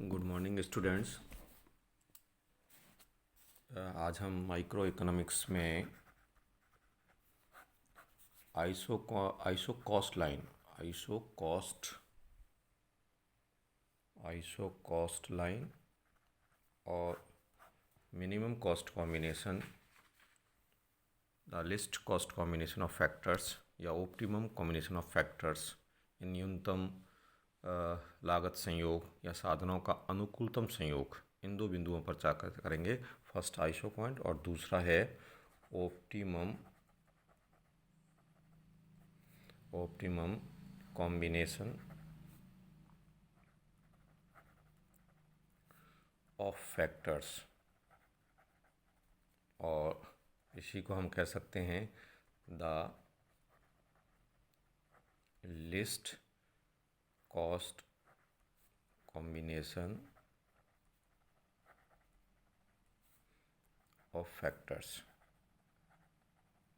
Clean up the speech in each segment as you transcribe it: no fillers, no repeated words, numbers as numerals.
Good morning students. आज हम micro economics में iso cost line iso cost line और minimum cost combination, the least cost combination of factors या optimum combination of factors, न्यूनतम लागत संयोग या साधनों का अनुकूलतम संयोग, इन दो बिंदुओं पर चर्चा करेंगे। फर्स्ट आइसो पॉइंट और दूसरा है ऑप्टिमम कॉम्बिनेशन ऑफ फैक्टर्स, और इसी को हम कह सकते हैं the least cost combination of factors,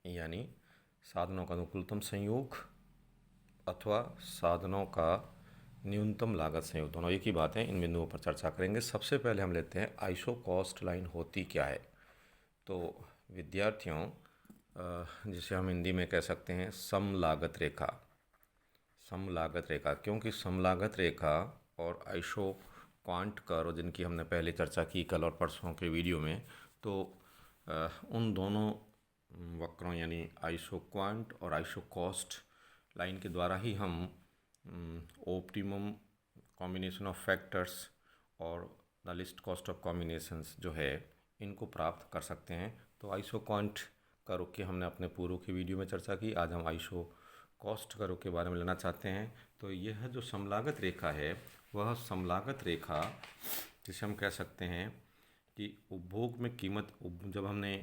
यानी साधनों का अनुकूलतम संयोग अथवा साधनों का न्यूनतम लागत संयोग, दोनों एक ही बात है। इन बिंदुओं पर चर्चा करेंगे। सबसे पहले हम लेते हैं आइसो कॉस्ट लाइन होती क्या है। तो विद्यार्थियों, जिसे हम हिंदी में कह सकते हैं समलागत रेखा। क्योंकि समलागत रेखा और आइसो क्वांट कर्व, जिनकी हमने पहले चर्चा की कल और परसों के वीडियो में, तो उन दोनों वक्रों यानी आइसो क्वांट और आइसो कॉस्ट लाइन के द्वारा ही हम ऑप्टिमम कॉम्बिनेशन ऑफ फैक्टर्स और the least cost of combinations जो है, इनको प्राप्त कर सकते हैं। तो आइसो क्वांट कर्व की हमने अपने पूर्व की वीडियो में चर्चा की। आज हम आइसो कॉस्ट कर्व के बारे में लेना चाहते हैं। तो यह जो समलागत रेखा है, वह समलागत रेखा जिसे हम कह सकते हैं कि उपभोग में कीमत, जब हमने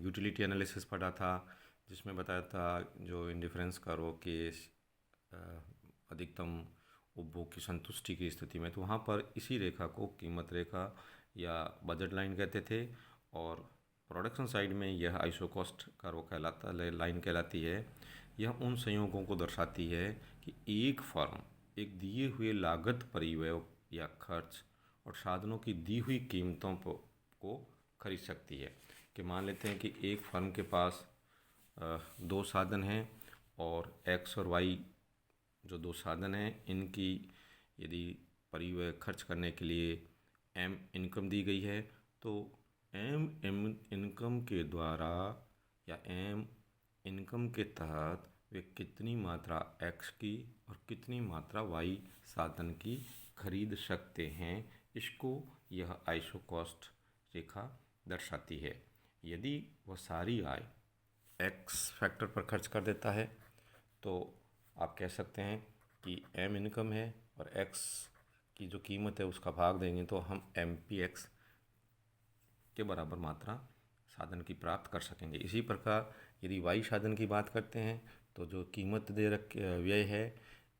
यूटिलिटी एनालिसिस पढ़ा था, जिसमें बताया था जो इंडिफरेंस कर्व के अधिकतम उपभोग की संतुष्टि की स्थिति में, तो वहाँ पर इसी रेखा को कीमत रेखा या बजट लाइन कहते थे। और प्रोडक्शन साइड में यह आइसो कॉस्ट कर्व लाइन कहलाती है। यह उन संयोगों को दर्शाती है कि एक फर्म एक दिए हुए लागत परिव्यय या खर्च और साधनों की दी हुई कीमतों को खरीद सकती है। कि मान लेते हैं कि एक फर्म के पास दो साधन हैं और एक्स और वाई जो दो साधन हैं, इनकी यदि परिव्यय खर्च करने के लिए एम इनकम दी गई है, तो एम इनकम के द्वारा या एम इनकम के तहत वे कितनी मात्रा एक्स की और कितनी मात्रा वाई साधन की खरीद सकते हैं, इसको यह आइसो कॉस्ट रेखा दर्शाती है। यदि वह सारी आय एक्स फैक्टर पर खर्च कर देता है, तो आप कह सकते हैं कि एम इनकम है और एक्स की जो कीमत है उसका भाग देंगे तो हम एम पी एक्स के बराबर मात्रा साधन की प्राप्त कर सकेंगे। इसी प्रकार यदि वाई साधन की बात करते हैं, तो जो कीमत दे व्यय है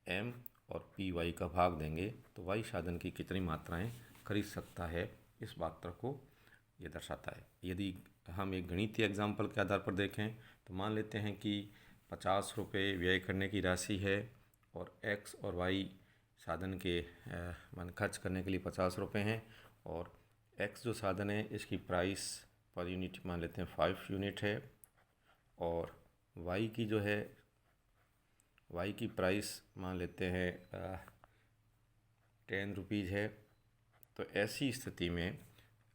एम और पी वाई का भाग देंगे तो वाई साधन की कितनी मात्राएं खरीद सकता है, इस मात्रा को ये दर्शाता है। यदि हम एक गणितीय एग्जाम्पल के आधार पर देखें, तो मान लेते हैं कि 50 रुपये व्यय करने की राशि है और एक्स और वाई साधन के मान खर्च करने के लिए 50 रुपये हैं, और एक्स जो साधन है इसकी प्राइस पर यूनिट मान लेते हैं 5 यूनिट है, और वाई की जो है वाई की प्राइस मान लेते हैं 10 रुपीज़ है। तो ऐसी स्थिति में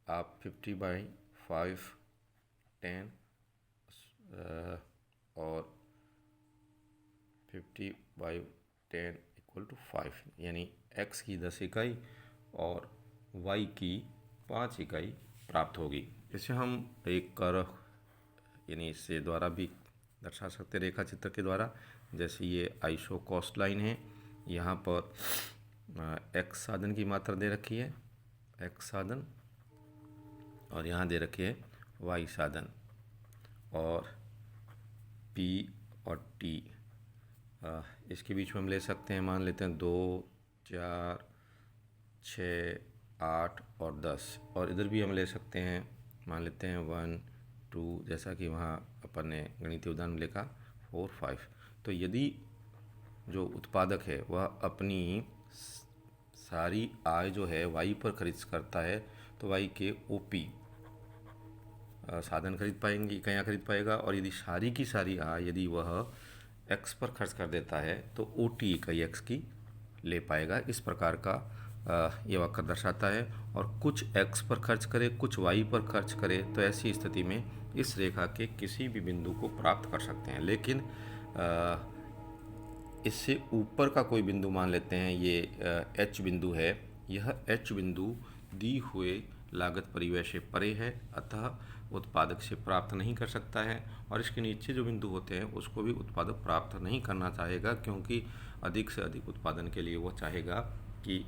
आप 50/5 10 और 50/10 = 5, यानी x की 10 इकाई और y की 5 इकाई प्राप्त होगी। इसे हम एक कर्व यानी इससे द्वारा भी दर्शा सकते, रेखा चित्र के द्वारा। जैसे ये आइसो कॉस्ट लाइन है, यहाँ पर x साधन की मात्रा दे रखी है, x साधन, और यहाँ दे रखी है y साधन, और p और t इसके बीच में हम ले सकते हैं, मान लेते हैं 2, 4, 6, 8 और 10, और इधर भी हम ले सकते हैं, मान लेते हैं 1, 2, जैसा कि वहाँ अपन ने गणितीय उदाहरण में लिखा 4, 5। तो यदि जो उत्पादक है वह अपनी सारी आय जो है वाई पर खर्च करता है तो वाई के ओपी साधन खरीद पाएंगे, इकाइयाँ खरीद पाएगा। और यदि सारी की सारी आय यदि वह एक्स पर खर्च कर देता है तो ओ टी इकाई एक्स की ले पाएगा। इस प्रकार का ये वाक्य दर्शाता है। और कुछ एक्स पर खर्च करे कुछ वाई पर खर्च करे तो ऐसी स्थिति में इस रेखा के किसी भी बिंदु को प्राप्त कर सकते हैं। लेकिन इससे ऊपर का कोई बिंदु मान लेते हैं, ये एच बिंदु है। यह एच बिंदु दी हुए लागत परिव्यय से परे है, अतः उत्पादक से प्राप्त नहीं कर सकता है। और इसके नीचे जो बिंदु होते हैं उसको भी उत्पादक प्राप्त नहीं करना चाहेगा, क्योंकि अधिक से अधिक उत्पादन के लिए वह चाहेगा कि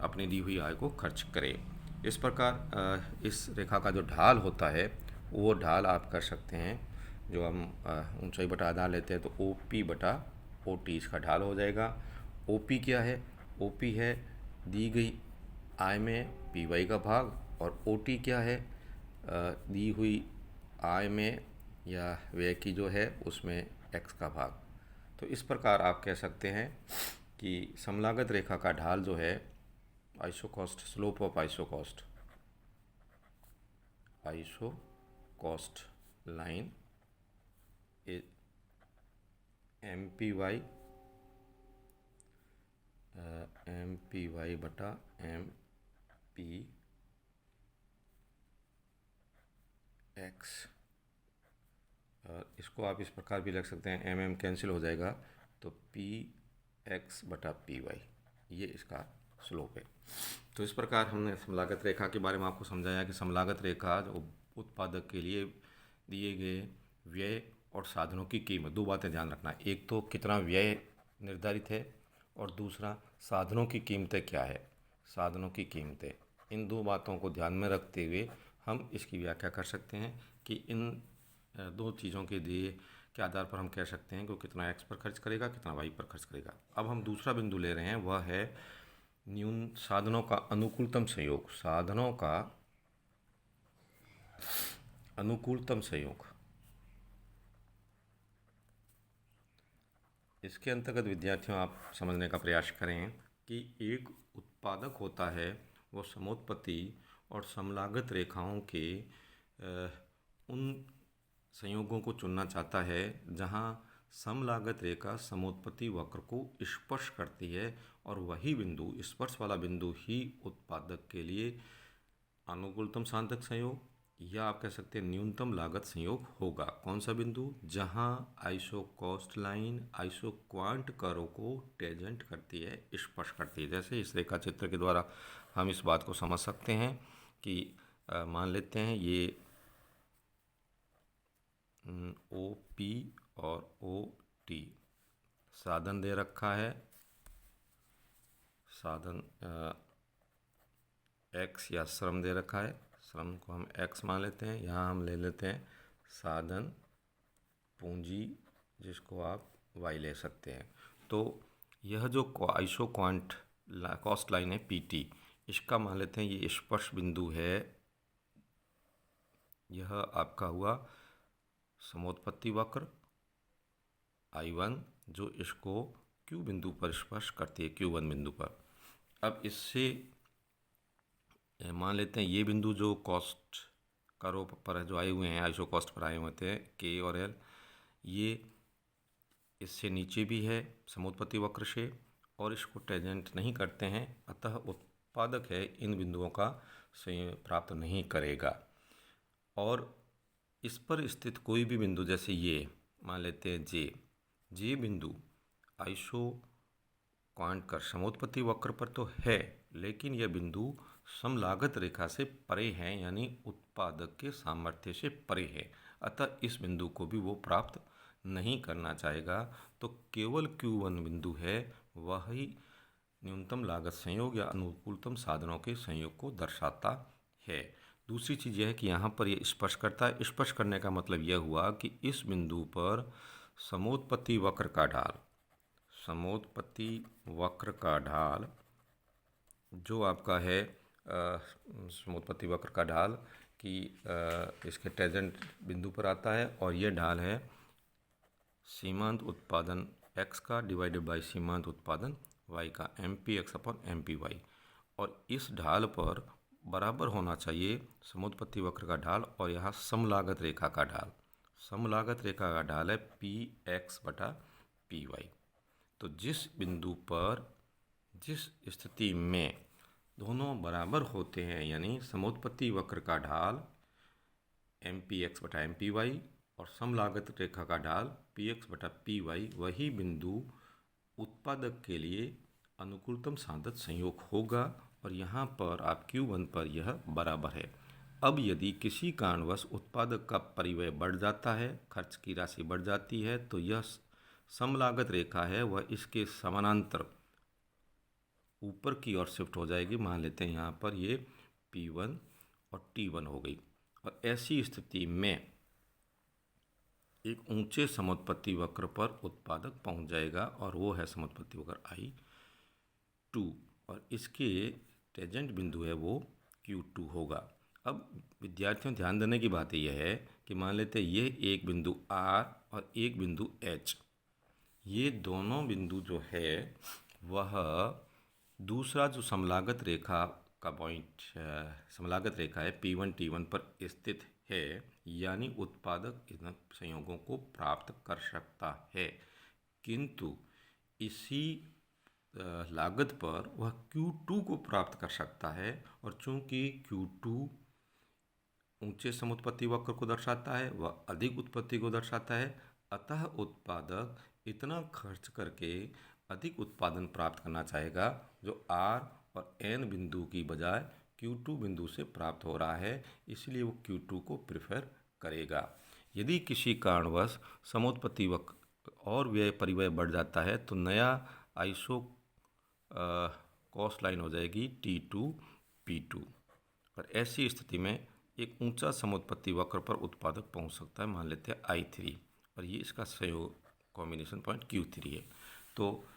अपनी दी हुई आय को खर्च करे। इस प्रकार इस रेखा का जो ढाल होता है वो ढाल आप कर सकते हैं, जो हम ऊंचाई बटा आधार लेते हैं तो ओ पी बटा ओ टी इसका ढाल हो जाएगा। ओ पी क्या है? ओ पी है दी गई आय में पी वाई का भाग, और ओ टी क्या है? दी हुई आय में या व्यय की जो है उसमें एक्स का भाग। तो इस प्रकार आप कह सकते हैं कि समलागत रेखा का ढाल जो है isocost, slope of isocost line M P Y बटा एम पी एक्स। इसको आप इस प्रकार भी लिख सकते हैं, एम एम कैंसिल हो जाएगा तो पी एक्स बटा पी वाई, ये इसका स्लोप है। तो इस प्रकार हमने समलागत रेखा के बारे में आपको समझाया कि समलागत रेखा जो उत्पादक के लिए दिए गए व्यय और साधनों की कीमत, दो बातें ध्यान रखना, एक तो कितना व्यय निर्धारित है और दूसरा साधनों की कीमतें क्या है, साधनों की कीमतें। इन दो बातों को ध्यान में रखते हुए हम इसकी व्याख्या कर सकते हैं कि इन दो चीज़ों के दिए के आधार पर हम कह सकते हैं कि वो कितना एक्स पर खर्च करेगा, कितना वाई पर खर्च करेगा। अब हम दूसरा बिंदु ले रहे हैं, वह है साधनों का अनुकूलतम संयोग। साधनों का अनुकूलतम संयोग, इसके अंतर्गत विद्यार्थियों आप समझने का प्रयास करें कि एक उत्पादक होता है, वो समोत्पत्ति और समलागत रेखाओं के उन संयोगों को चुनना चाहता है जहां समलागत रेखा समोत्पत्ति वक्र को स्पर्श करती है, और वही बिंदु, स्पर्श वाला बिंदु ही उत्पादक के लिए अनुकूलतम साधक संयोग या आप कह सकते हैं न्यूनतम लागत संयोग होगा। कौन सा बिंदु? जहां आइसोकॉस्ट लाइन आइसोक्वांट कर्व को टेंजेंट करती है, स्पर्श करती है। जैसे इस रेखा चित्र के द्वारा हम इस बात को समझ सकते हैं कि मान लेते हैं ये ओ पी और ओ टी साधन दे रखा है, साधन एक्स या श्रम दे रखा है, श्रम को हम एक्स मान लेते हैं। यहाँ हम ले लेते हैं साधन पूंजी, जिसको आप वाई ले सकते हैं। तो यह जो आइसोक्वांट कॉस्ट लाइन है पीटी, इसका मान लेते हैं ये स्पर्श बिंदु है। यह आपका हुआ समोत्पत्ति वक्र I1 जो इसको Q बिंदु पर स्पर्श करती है, Q1 बिंदु पर। अब इससे मान लेते हैं ये बिंदु जो कॉस्ट कर्व पर जो आए हुए हैं, आइसो कॉस्ट पर आए हुए थे के और एल, ये इससे नीचे भी है समोत्पत्ति वक्र से और इसको टेंजेंट नहीं करते हैं, अतः उत्पादक है इन बिंदुओं का प्राप्त नहीं करेगा। और इस पर स्थित कोई भी बिंदु, जैसे ये मान लेते हैं जे बिंदु आइसो क्वांट कर समोत्पत्ति वक्र पर तो है, लेकिन यह बिंदु समलागत रेखा से परे है, यानी उत्पादक के सामर्थ्य से परे है, अतः इस बिंदु को भी वो प्राप्त नहीं करना चाहेगा। तो केवल Q1 बिंदु है वही न्यूनतम लागत संयोग या अनुकूलतम साधनों के संयोग को दर्शाता है। दूसरी चीज़ यह है कि यहाँ पर यह स्पर्श करता है। स्पर्श करने का मतलब यह हुआ कि इस बिंदु पर समोत्पत्ति वक्र का ढाल, समोत्पत्ति वक्र का ढाल जो आपका है समोत्पत्ति वक्र का ढाल कि इसके टेंजेंट बिंदु पर आता है, और ये ढाल है सीमांत उत्पादन x का डिवाइडेड बाय सीमांत उत्पादन y का, M P X upon M P Y. और इस ढाल पर बराबर होना चाहिए समुत्पत्ति वक्र का ढाल और यहाँ समलागत रेखा का ढाल। समलागत रेखा का ढाल है px/py। तो जिस बिंदु पर जिस स्थिति में दोनों बराबर होते हैं, यानी समुत्पत्ति वक्र का ढाल mpx/mpy और समलागत रेखा का ढाल px/py, वही बिंदु उत्पादक के लिए अनुकूलतम साधन संयोग होगा। और यहाँ पर आप Q1 पर यह बराबर है। अब यदि किसी कारणवश उत्पादक का परिव्यय बढ़ जाता है, खर्च की राशि बढ़ जाती है, तो यह समलागत रेखा है वह इसके समानांतर ऊपर की ओर शिफ्ट हो जाएगी। मान लेते हैं यहाँ पर ये P1 और T1 हो गई। और ऐसी स्थिति में एक ऊंचे समुत्पत्ति वक्र पर उत्पादक पहुंच जाएगा और वो है समुत्पत्ति वक्र I2 और इसके टेंजेंट बिंदु है वो Q2 होगा। अब विद्यार्थियों ध्यान देने की बात यह है कि मान लेते हैं ये एक बिंदु R और एक बिंदु H, ये दोनों बिंदु जो है वह दूसरा जो समलागत रेखा का पॉइंट समलागत रेखा है P1 T1 पर स्थित है, यानी उत्पादक इन संयोगों को प्राप्त कर सकता है, किंतु इसी लागत पर वह Q2 को प्राप्त कर सकता है। और चूंकि Q2 ऊंचे समुत्पत्ति वक्र को दर्शाता है, वह अधिक उत्पत्ति को दर्शाता है, अतः उत्पादक इतना खर्च करके अधिक उत्पादन प्राप्त करना चाहेगा जो R और N बिंदु की बजाय Q2 बिंदु से प्राप्त हो रहा है, इसलिए वो Q2 को प्रेफर करेगा। यदि किसी कारणवश समुत्पत्ति वक्र और व्यय परिव्यय बढ़ जाता है तो नया आइसो कॉस्ट लाइन हो जाएगी T2 P2। और ऐसी स्थिति में एक ऊंचा समुत्पत्ति वक्र पर उत्पादक पहुंच सकता है, मान लेते हैं I3, और ये इसका संयोग कॉम्बिनेशन पॉइंट Q3 है। तो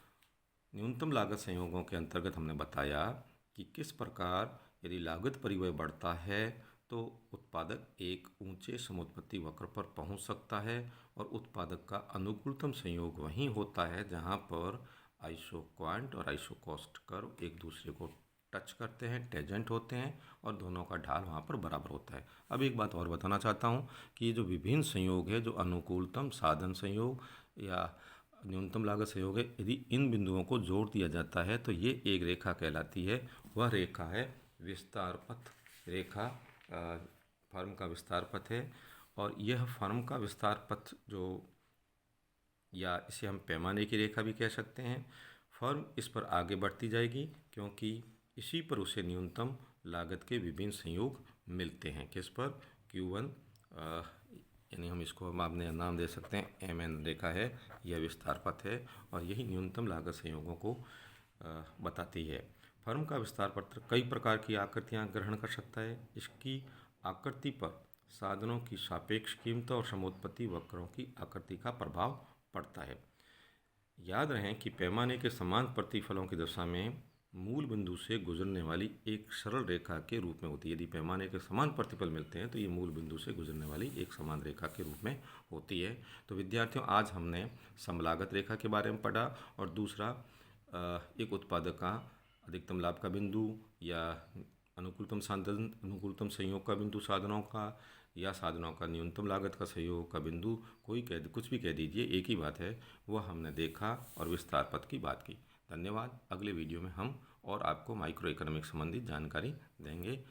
न्यूनतम लागत संयोगों के अंतर्गत हमने बताया कि किस प्रकार यदि लागत परिव्यय बढ़ता है तो उत्पादक एक ऊंचे समुत्पत्ति वक्र पर पहुंच सकता है और उत्पादक का अनुकूलतम संयोग वहीं होता है जहां पर आइसोक्वांट और आइसोकॉस्ट कर्व एक दूसरे को टच करते हैं, टेंजेंट होते हैं और दोनों का ढाल वहाँ पर बराबर होता है। अब एक बात और बताना चाहता हूँ कि ये जो विभिन्न संयोग है, जो अनुकूलतम साधन संयोग या न्यूनतम लागत संयोग है, यदि इन बिंदुओं को जोड़ दिया जाता है तो ये एक रेखा कहलाती है। वह रेखा है विस्तार पथ रेखा, फर्म का विस्तार पथ है। और यह फर्म का विस्तार पथ जो, या इसे हम पैमाने की रेखा भी कह सकते हैं, फर्म इस पर आगे बढ़ती जाएगी क्योंकि इसी पर उसे न्यूनतम लागत के विभिन्न संयोग मिलते हैं। किस पर? Q1, यानी हम इसको अपने नाम दे सकते हैं MN रेखा है, यह विस्तार पथ है और यही न्यूनतम लागत संयोगों को बताती है। फर्म का विस्तार पत्र कई प्रकार की आकृतियाँ ग्रहण कर सकता है। इसकी आकृति पर साधनों की सापेक्ष कीमत और समुत्पत्ति वक्रों की आकृति का प्रभाव पड़ता है। याद रहें कि पैमाने के समान प्रतिफलों की दशा में मूल बिंदु से गुजरने वाली एक सरल रेखा के रूप में होती है। यदि पैमाने के समान प्रतिफल मिलते हैं तो ये मूल बिंदु से गुजरने वाली एक समान रेखा के रूप में होती है। तो विद्यार्थियों, आज हमने समलागत रेखा के बारे में पढ़ा और दूसरा एक उत्पादक का अधिकतम लाभ का बिंदु या अनुकूलतम साधन, अनुकूलतम संयोग का बिंदु साधनों का, या साधनों का न्यूनतम लागत का सहयोग का बिंदु, कुछ भी कह दीजिए, एक ही बात है, वह हमने देखा और विस्तार पथ की बात की। धन्यवाद। अगले वीडियो में हम और आपको माइक्रो इकोनॉमिक्स संबंधित जानकारी देंगे।